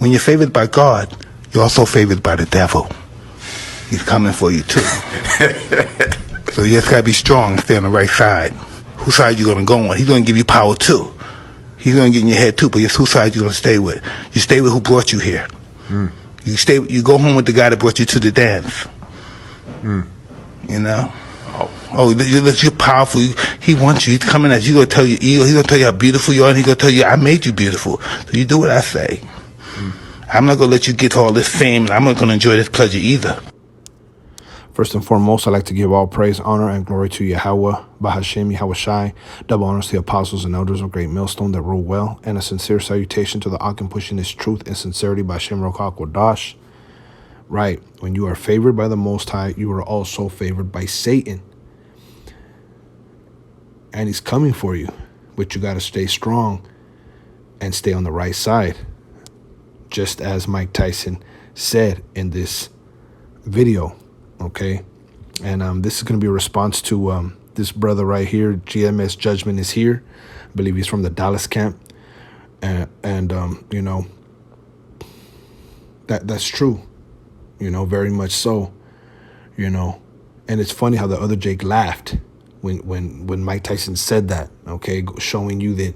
When you're favored by God, you're also favored by the devil. He's coming for you too. So you just gotta be strong and stay on the right side. Whose side you gonna go on? He's gonna give you power too. He's gonna get in your head too, but it's whose side you gonna stay with. You stay with who brought you here. You go home with the guy that brought you to the dance. You know? Oh, you're powerful. He wants you. He's coming at you. He's gonna tell you, he's gonna tell you how beautiful you are, and he's gonna tell you, I made you beautiful. So you do what I say. I'm not gonna let you get all this fame, and I'm not gonna enjoy this pleasure either. First and foremost, I'd like to give all praise, honor, and glory to Yahweh, Bahashem, Yahweh Shai, double honors to the apostles and elders of Great Millstone that rule well, and a sincere salutation to the Akim pushing this truth and sincerity by Shem Rokak Wadash. Right, when you are favored by the Most High, you are also favored by Satan. And he's coming for you, but you got to stay strong and stay on the right side. Just as Mike Tyson said in this video. Okay, and this is going to be a response to this brother right here. GMS Judgment is here. I believe he's from the Dallas camp, and you know, that's true. You know, very much so. You know, and it's funny how the other Jake laughed when Mike Tyson said that. Okay, showing you that,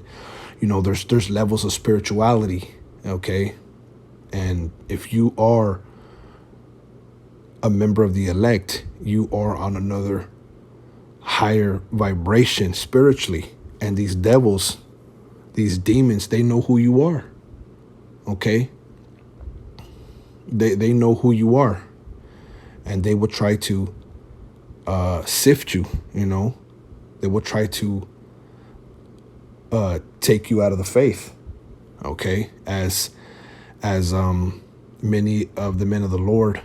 you know, there's levels of spirituality. Okay, and if you are a member of the elect, you are on another higher vibration spiritually. And these devils, these demons, they know who you are. Okay? They know who you are. And they will try to sift you, you know. They will try to take you out of the faith. Okay? As many of the men of the Lord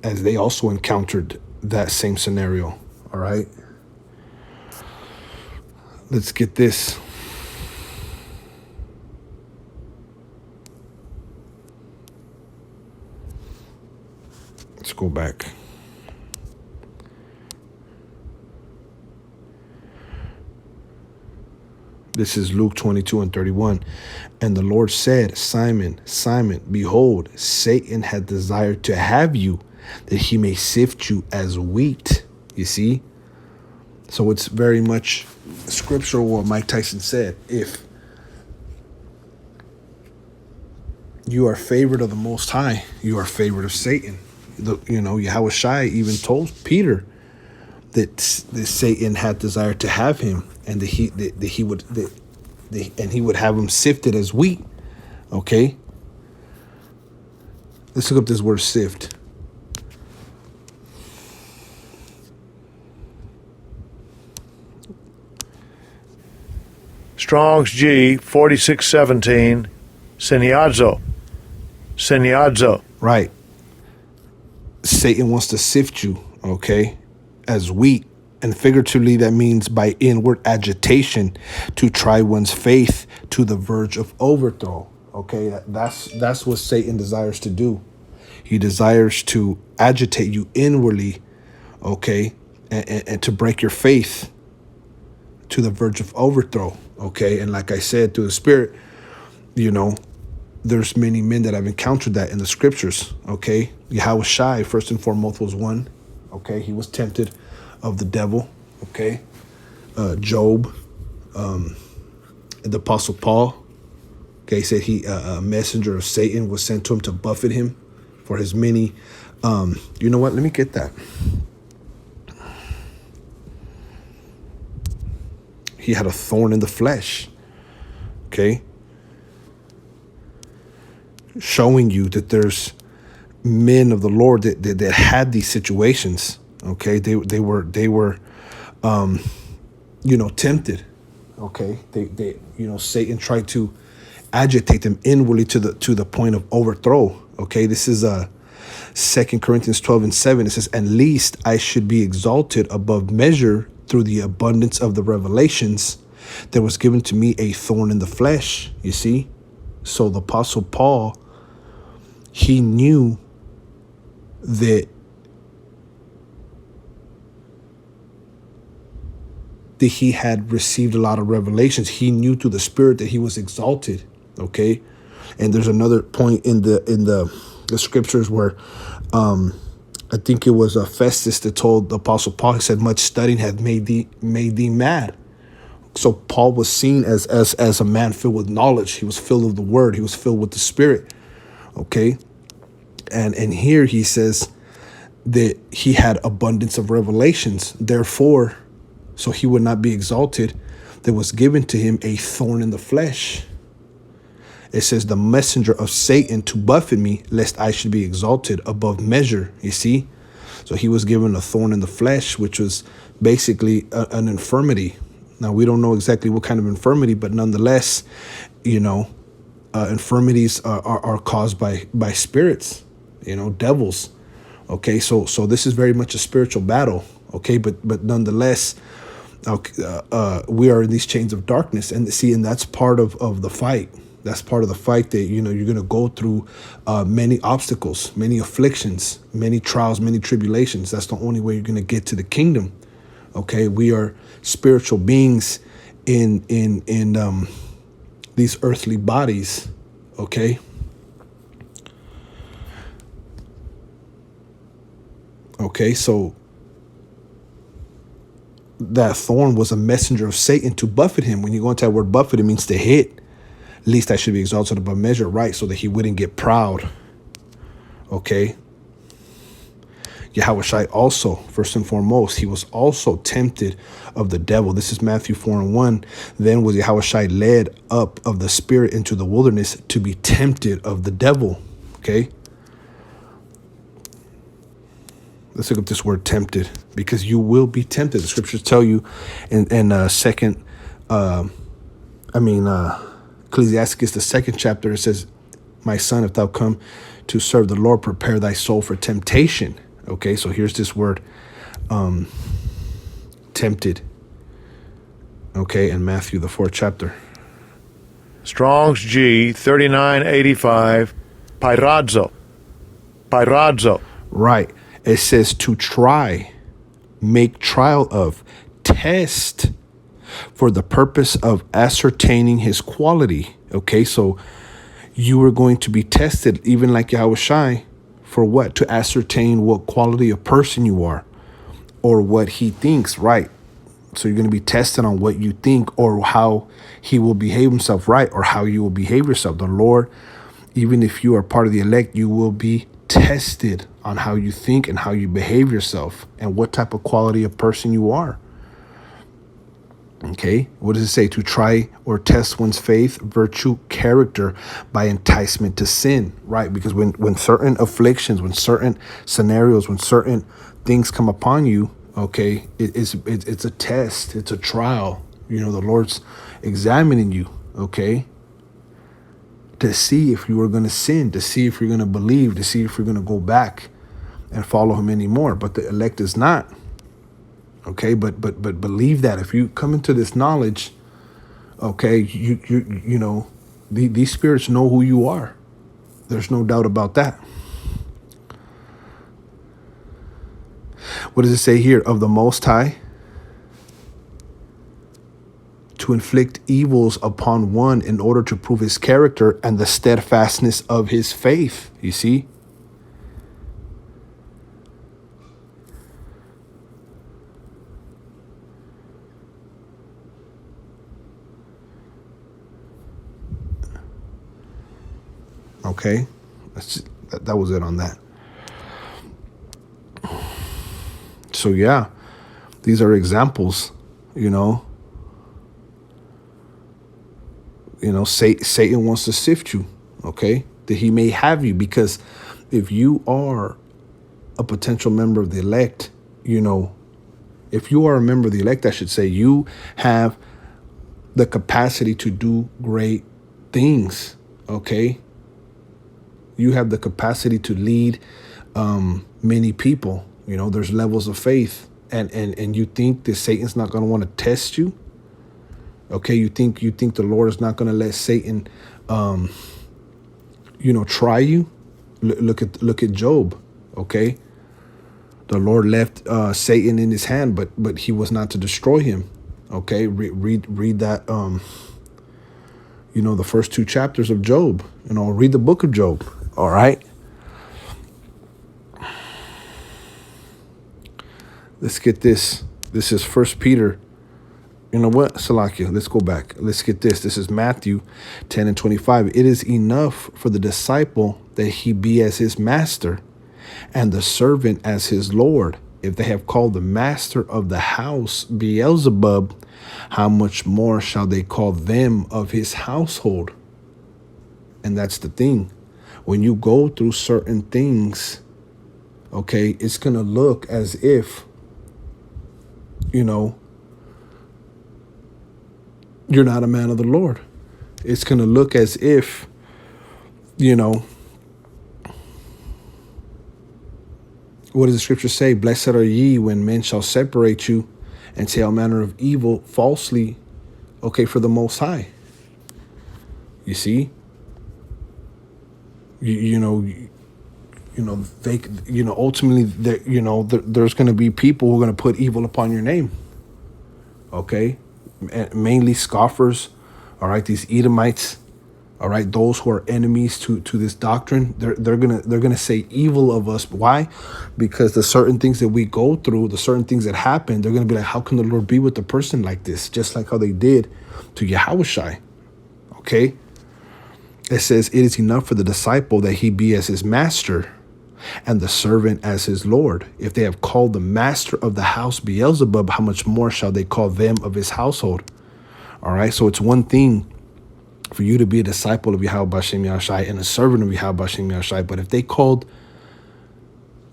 as they also encountered that same scenario. All right. Let's get this. Let's go back. This is Luke 22:31. And the Lord said, Simon, Simon, behold, Satan had desired to have you, that he may sift you as wheat. You see? So it's very much scriptural what Mike Tyson said. If you are favored of the Most High, you are favored of Satan. Yahweh Shai even told Peter that Satan had desired to have him, and that he would have him sifted as wheat. Okay? Let's look up this word sift. Strong's G 4617, Siniadzo. Right. Satan wants to sift you, okay, as wheat. And figuratively, that means by inward agitation to try one's faith to the verge of overthrow. Okay, that's what Satan desires to do. He desires to agitate you inwardly, okay, and to break your faith to the verge of overthrow. Okay, and like I said, through the Spirit, you know, there's many men that have encountered that in the scriptures. Okay, Yahweh Shai, first and foremost, was one. Okay, he was tempted of the devil. Okay, Job, the Apostle Paul. Okay, said a messenger of Satan was sent to him to buffet him for his many. You know what? Let me get that. He had a thorn in the flesh. Okay, showing you that there's men of the Lord that had these situations. Okay, they were tempted. Okay, they Satan tried to agitate them inwardly to the point of overthrow. Okay, this is 2 Corinthians 12:7. It says, "And least I should be exalted above measure through the abundance of the revelations, there was given to me a thorn in the flesh." You see, so the Apostle Paul, he knew that that he had received a lot of revelations. He knew through the Spirit that he was exalted. Okay, and there's another point in the scriptures where I think it was Festus that told the Apostle Paul. He said, "Much studying hath made thee mad." So Paul was seen as a man filled with knowledge. He was filled with the Word. He was filled with the Spirit. Okay, and here he says that he had abundance of revelations. Therefore, so he would not be exalted, there was given to him a thorn in the flesh. It says, the messenger of Satan to buffet me, lest I should be exalted above measure. You see? So he was given a thorn in the flesh, which was basically an infirmity. Now, we don't know exactly what kind of infirmity, but nonetheless, infirmities are caused by spirits, devils. Okay, so this is very much a spiritual battle. Okay, but nonetheless, we are in these chains of darkness, and that's part of the fight. That's part of the fight that, you're going to go through many obstacles, many afflictions, many trials, many tribulations. That's the only way you're going to get to the kingdom. Okay, we are spiritual beings in these earthly bodies. Okay. Okay, so that thorn was a messenger of Satan to buffet him. When you go into that word buffet, it means to hit. Least I should be exalted above measure, right? So that he wouldn't get proud. Okay. Yahushua also, first and foremost, he was also tempted of the devil. This is Matthew 4:1. Then was Yahushua led up of the Spirit into the wilderness to be tempted of the devil. Okay. Let's look up this word tempted, because you will be tempted. The scriptures tell you in Ecclesiasticus, the 2nd chapter, it says, "My son, if thou come to serve the Lord, prepare thy soul for temptation." Okay, so here's this word, tempted. Okay, in Matthew, the 4th chapter. Strong's G 3985, Pyradzo. Pyradzo. Right. It says to try, make trial of, test, for the purpose of ascertaining his quality. Okay, so you are going to be tested, even like Yahushua, for what? To ascertain what quality of person you are, or what he thinks, right? So you're going to be tested on what you think, or how he will behave himself, right? Or how you will behave yourself. The Lord, even if you are part of the elect, you will be tested on how you think and how you behave yourself, and what type of quality of person you are. Okay, what does it say? To try or test one's faith, virtue, character by enticement to sin, right? Because when certain afflictions, when certain scenarios, when certain things come upon you, okay, it's a test, it's a trial. The Lord's examining you, okay, to see if you are going to sin, to see if you're going to believe, to see if you're going to go back and follow him anymore. But the elect is not. Okay, but believe that if you come into this knowledge, okay, these spirits know who you are. There's no doubt about that. What does it say here? Of the Most High, to inflict evils upon one in order to prove his character and the steadfastness of his faith. You see? Okay, that was it on that. So yeah, these are examples, Satan wants to sift you, okay, that he may have you, because if you are a potential member of the elect, if you are a member of the elect, I should say, you have the capacity to do great things, okay? You have the capacity to lead many people. There's levels of faith, and you think that Satan's not going to want to test you. Okay, you think the Lord is not going to let Satan, try you. Look at Job. Okay, the Lord left Satan in his hand, but he was not to destroy him. Okay, read that. The first 2 chapters of Job. Read the book of Job. All right. Let's get this. This is First Peter. You know what, Salakia? Let's go back. Let's get this. This is Matthew 10:25. It is enough for the disciple that he be as his master, and the servant as his Lord. If they have called the master of the house Beelzebub, how much more shall they call them of his household? And that's the thing. When you go through certain things, okay, it's going to look as if, you're not a man of the Lord. It's going to look as if, what does the scripture say? Blessed are ye when men shall separate you and say all manner of evil falsely, okay, for the Most High. You see? Ultimately, there's going to be people who are going to put evil upon your name. Okay? Mainly scoffers, all right, these Edomites, all right, those who are enemies to this doctrine, they're gonna say evil of us. Why? Because the certain things that we go through, the certain things that happen, they're gonna be like, how can the Lord be with a person like this? Just like how they did to Yahushai. Okay, it says, it is enough for the disciple that he be as his master, and the servant as his Lord. If they have called the master of the house Beelzebub, how much more shall they call them of his household? All right, so it's one thing for you to be a disciple of Yahweh Bashem Yahushai and a servant of Yahweh Bashem Yahushai, but if they called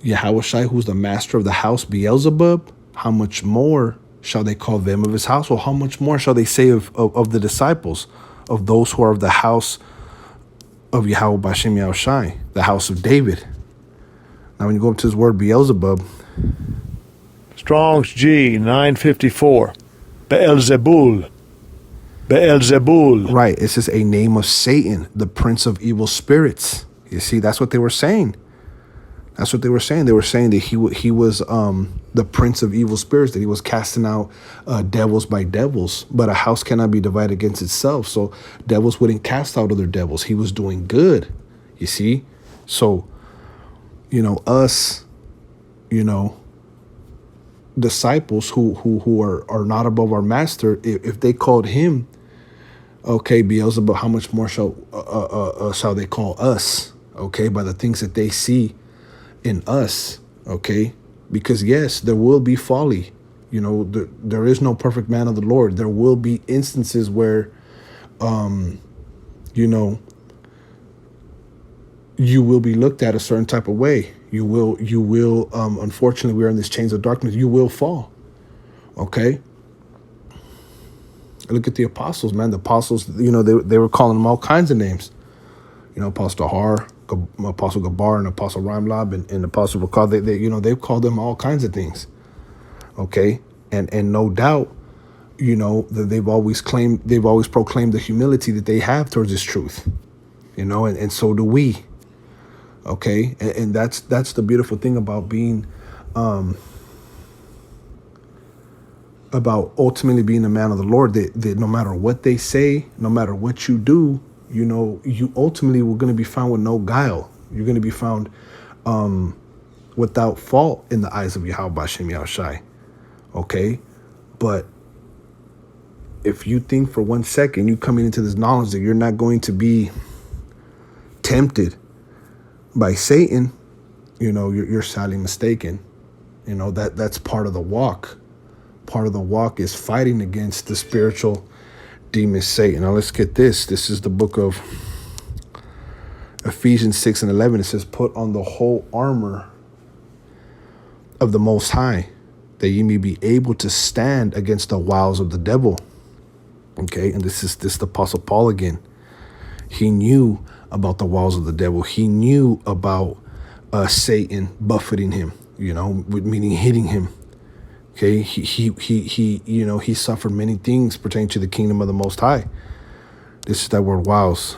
Yahushai, who's the master of the house, Beelzebub, how much more shall they call them of his household? How much more shall they say of the disciples, of those who are of the house of Yahweh Bashem Yahushai, the house of David? Now, when you go up to this word Beelzebub, Strong's G 954. Beelzebul. Beelzebul. right, it's just a name of Satan, the prince of evil spirits. You see, that's what they were saying. That's what they were saying. They were saying that he was the prince of evil spirits, that he was casting out devils by devils. But a house cannot be divided against itself. So devils wouldn't cast out other devils. He was doing good, you see. So, us, disciples who are not above our master, if they called him, okay, Beelzebub, how much more shall they call us? Okay, by the things that they see in us. Okay, because yes, there will be folly. There is no perfect man of the Lord. There will be instances where, you will be looked at a certain type of way. You will, unfortunately, we're in this chains of darkness. You will fall. Okay. Look at the apostles, man. The apostles, they were calling them all kinds of names. Apostle Har, Apostle Gabar, and Apostle Ramlab, and Apostle Bakar. They've called them all kinds of things. Okay. And no doubt, that they've always proclaimed the humility that they have towards this truth. And so do we. Okay, and that's the beautiful thing about being, about ultimately being a man of the Lord. That no matter what they say, no matter what you do, you ultimately were going to be found with no guile. You're going to be found without fault in the eyes of Yahweh Bashem Yahushai. Okay, but if you think for 1 second, you coming into this knowledge that you're not going to be tempted by Satan, you're sadly mistaken. That's part of the walk. Part of the walk is fighting against the spiritual demon Satan. Now let's get this. This is the book of Ephesians 6:11. It says, put on the whole armor of the Most High, that ye may be able to stand against the wiles of the devil. Okay, and this is the Apostle Paul again. He knew about the walls of the devil. He knew about Satan buffeting him, meaning hitting him. Okay, he suffered many things pertaining to the kingdom of the Most High. This is that word wows.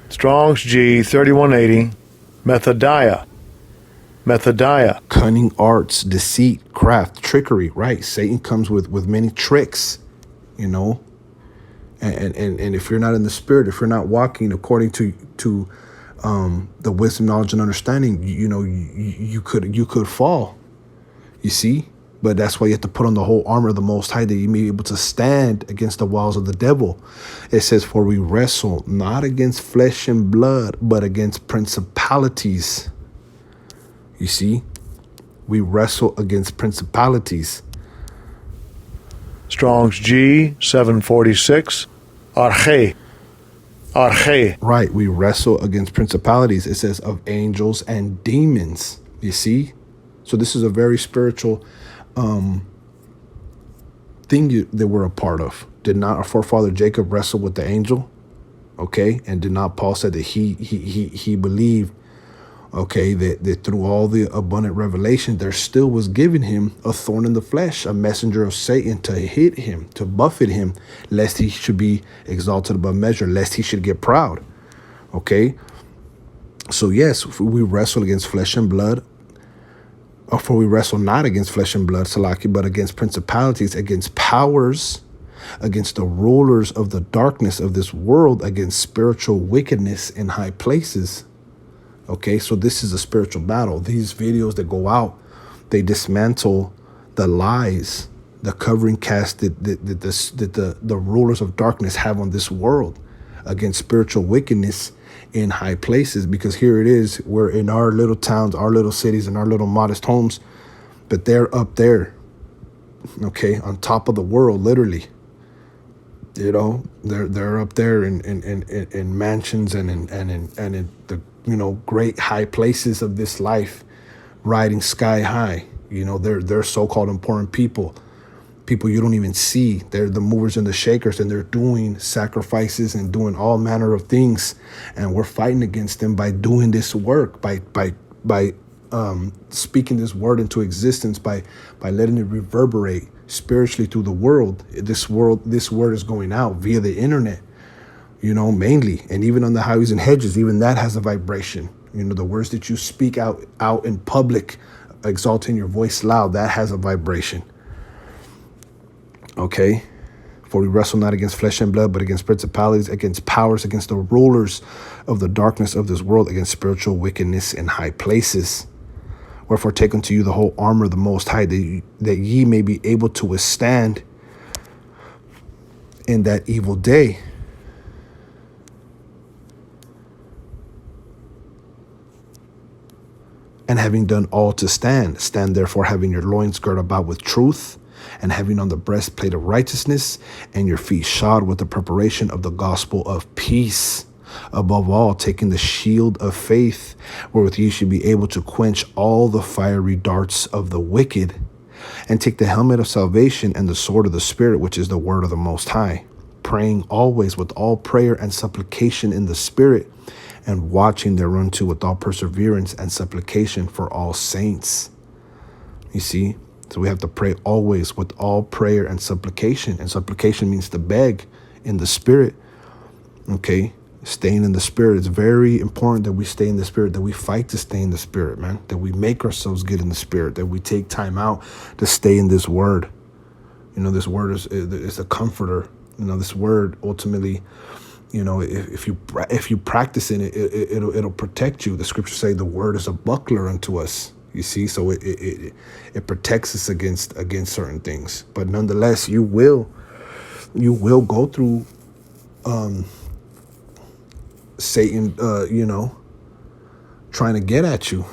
Strong's G 3180. Methodiah. Cunning arts, deceit, craft, trickery. Right, Satan comes with many tricks. you know. And if you're not in the spirit, if you're not walking according to the wisdom, knowledge, and understanding, you could fall. You see, but that's why you have to put on the whole armor of the Most High, that you may be able to stand against the walls of the devil. It says, "For we wrestle not against flesh and blood, but against principalities." You see, we wrestle against principalities. Strong's G 746. Arche. Arche. Right, we wrestle against principalities. It says of angels and demons. You see? So this is a very spiritual thing that we're a part of. Did not our forefather Jacob wrestle with the angel? Okay, and did not Paul said that he believed, okay, that through all the abundant revelation, there still was given him a thorn in the flesh, a messenger of Satan to hit him, to buffet him, lest he should be exalted above measure, lest he should get proud. Okay, so yes, we wrestle against flesh and blood. Or for we wrestle not against flesh and blood, Salaki, but against principalities, against powers, against the rulers of the darkness of this world, against spiritual wickedness in high places. Okay, so this is a spiritual battle. These videos that go out, they dismantle the lies, the covering cast that the rulers of darkness have on this world against spiritual wickedness in high places. Because here it is, we're in our little towns, our little cities, and our little modest homes, but they're up there, okay, on top of the world, literally. You know, they're up there in mansions and in the great high places of this life, riding sky high. You know, they're so-called important people you don't even see. They're the movers and the shakers, and they're doing sacrifices and doing all manner of things, and we're fighting against them by doing this work, by speaking this word into existence, by letting it reverberate spiritually through the world. This word is going out via the internet, mainly, and even on the highways and hedges, even that has a vibration. The words that you speak out in public, exalting your voice loud, that has a vibration. Okay, for we wrestle not against flesh and blood, but against principalities, against powers, against the rulers of the darkness of this world, against spiritual wickedness in high places. Wherefore take unto you the whole armor of the Most High, that ye may be able to withstand in that evil day. And having done all to stand therefore having your loins girt about with truth, and having on the breastplate of righteousness, and your feet shod with the preparation of the gospel of peace. Above all, taking the shield of faith, wherewith ye should be able to quench all the fiery darts of the wicked, and take the helmet of salvation and the sword of the Spirit, which is the word of the Most High, praying always with all prayer and supplication in the Spirit, and watching thereunto with all perseverance and supplication for all saints. You see? So we have to pray always with all prayer and supplication. And supplication means to beg in the Spirit. Okay? Staying in the Spirit. It's very important that we stay in the Spirit, that we fight to stay in the Spirit, man. That we make ourselves get in the Spirit, that we take time out to stay in this word. This word is a comforter. This word ultimately, if you practice in it, it'll protect you. The scriptures say the word is a buckler unto us. You see, so it protects us against certain things. But nonetheless, you will go through Satan, trying to get at you,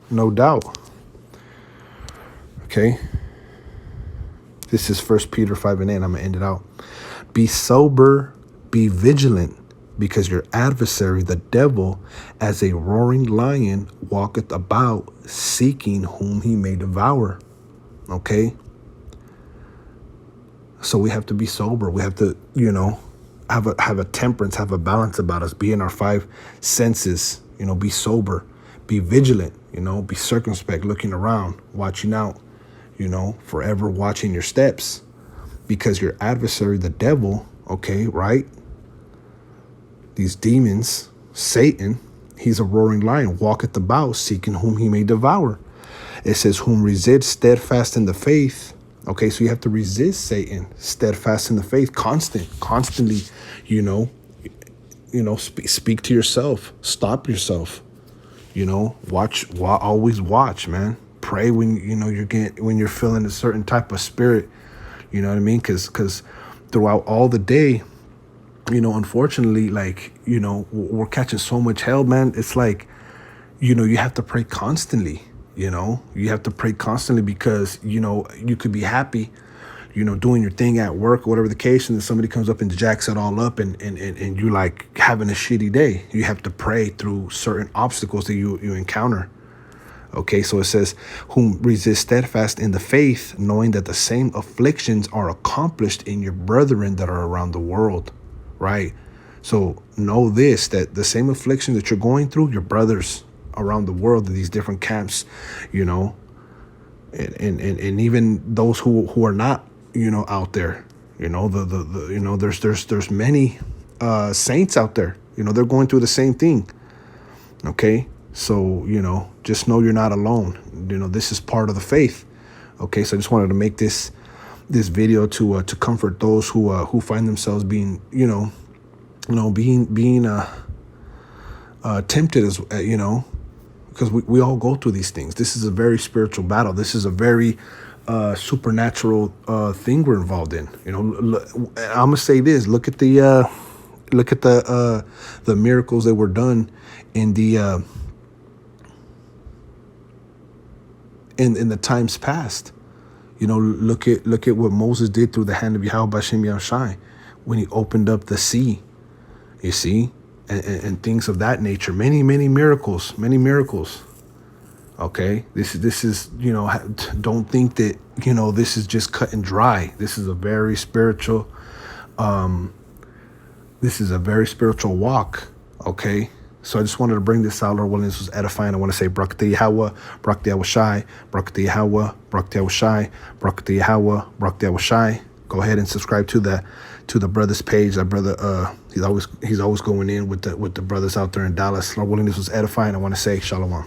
no doubt. Okay, this is 1 Peter 5:8. I'm gonna end it out. Be sober, be vigilant, because your adversary, the devil, as a roaring lion, walketh about, seeking whom he may devour. Okay? So we have to be sober. We have to, have a temperance, have a balance about us, be in our five senses, be sober, be vigilant, be circumspect, looking around, watching out, forever watching your steps, because your adversary, the devil, okay, right? These demons, Satan, he's a roaring lion, walketh about, seeking whom he may devour. It says, whom resist steadfast in the faith, Okay, so you have to resist Satan, steadfast in the faith, constantly, you know, speak to yourself, stop yourself, always watch, man. Pray when when you're feeling a certain type of spirit, you know what I mean? Because throughout all the day, unfortunately, like, we're catching so much hell, man. It's like, you have to pray constantly. You have to pray constantly because, you could be happy, doing your thing at work or whatever the case, and then somebody comes up and jacks it all up and you like having a shitty day. You have to pray through certain obstacles that you encounter. Okay, so it says, whom resist steadfast in the faith, knowing that the same afflictions are accomplished in your brethren that are around the world, right? So know this, that the same affliction that you're going through, your brothers around the world in these different camps, and even those who are not, out there, there's many saints out there, they're going through the same thing. Okay, so just know you're not alone. This is part of the faith. Okay, so I just wanted to make this video to comfort those who find themselves being being tempted, as because we all go through these things. This is a very spiritual battle. This is a very supernatural thing we're involved in. I'm gonna say this: look at the miracles that were done in the in the times past. Look at what Moses did through the hand of Yahweh Bashem Yahushai when he opened up the sea. You see, and things of that nature. Many miracles. Okay, this is don't think that this is just cut and dry. This is a very spiritual. This is a very spiritual walk. Okay. So I just wanted to bring this out. Lord willing, this was edifying. I want to say Barak Yahweh, Barak Yahushai, Barak Yahweh, Barak Yahushai, Barak Yahweh, Barak Yahushai. Go ahead and subscribe to the brother's page. Our brother, he's always going in with the brothers out there in Dallas. Lord willing, this was edifying. I want to say Shalom.